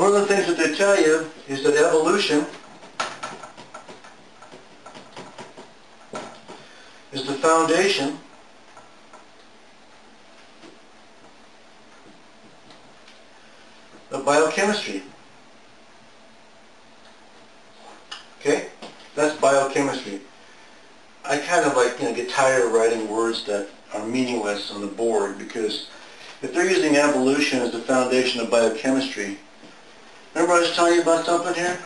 One of the things that they tell you is that evolution is the foundation of biochemistry. Okay? That's biochemistry. I kind of get tired of writing words that are meaningless on the board, because if they're using evolution as the foundation of biochemistry, remember I was telling you about something here?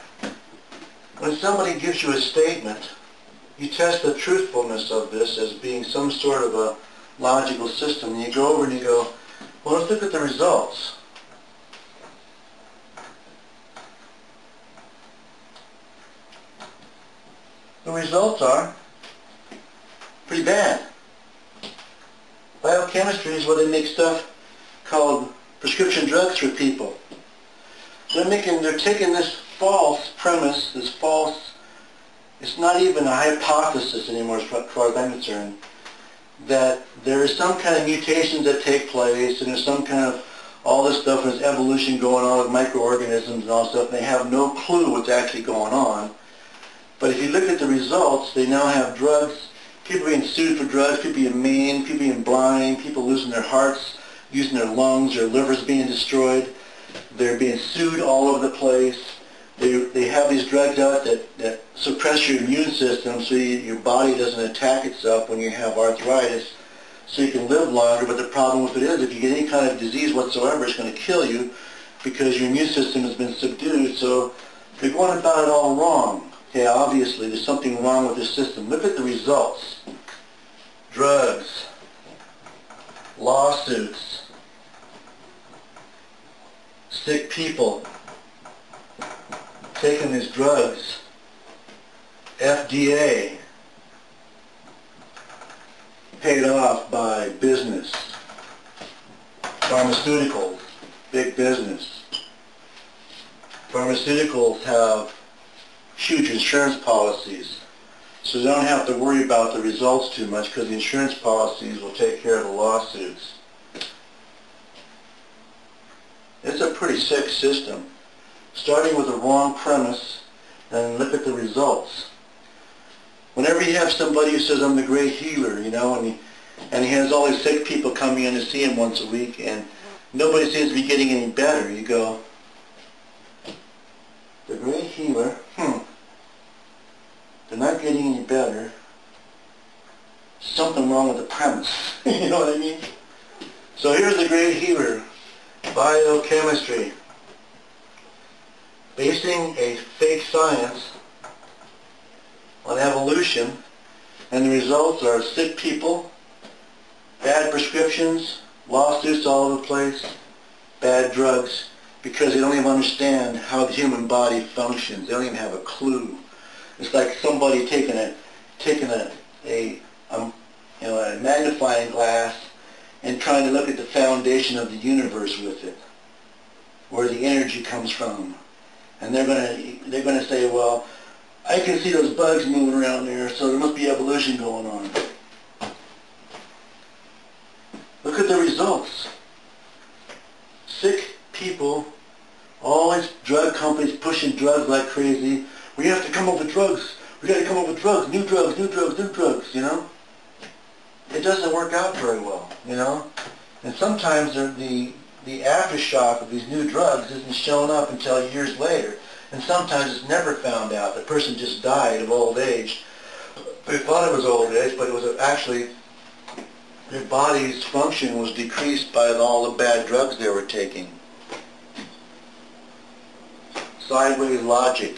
When somebody gives you a statement, you test the truthfulness of this as being some sort of a logical system, and you go over and you go, well, let's look at the results. The results are pretty bad. Biochemistry is where they make stuff called prescription drugs for people. They're taking this false premise, this false, it's not even a hypothesis anymore as far as I'm concerned, that there is some kind of mutations that take place, and there's some kind of all this stuff, there's evolution going on with microorganisms and all this stuff, and they have no clue what's actually going on. But if you look at the results, they now have drugs, people being sued for drugs, people being maimed, people being blind, people losing their hearts, using their lungs, their livers being destroyed. They're being sued all over the place. They have these drugs out that suppress your immune system so your body doesn't attack itself when you have arthritis, so you can live longer. But the problem with it is, if you get any kind of disease whatsoever, it's going to kill you because your immune system has been subdued. So they're going about it all wrong. Okay, obviously there's something wrong with this system. Look at the results. Drugs, lawsuits, sick people taking these drugs, FDA, paid off by business, pharmaceuticals, big business. Pharmaceuticals have huge insurance policies, so they don't have to worry about the results too much because the insurance policies will take care of the lawsuits. It's a pretty sick system. Starting with the wrong premise, and look at the results. Whenever you have somebody who says, I'm the great healer, and he has all these sick people coming in to see him once a week, and nobody seems to be getting any better, you go, the great healer, they're not getting any better. Something wrong with the premise. You know what I mean? So here's the great healer, biochemistry. Basing a fake science on evolution, and the results are sick people, bad prescriptions, lawsuits all over the place, bad drugs, because they don't even understand how the human body functions. They don't even have a clue. It's like somebody taking a magnifying glass and trying to look at the foundation of the universe with it, where the energy comes from. And they're going to say, well, I can see those bugs moving around there, so there must be evolution going on. Look at the results. Sick people, all these drug companies pushing drugs like crazy. We have to come up with drugs. We got to come up with drugs, new drugs, new drugs, new drugs, It doesn't work out very well, And sometimes the aftershock of these new drugs isn't shown up until years later. And sometimes it's never found out. The person just died of old age. They thought it was old age, but it was actually their body's function was decreased by all the bad drugs they were taking. Sideways logic.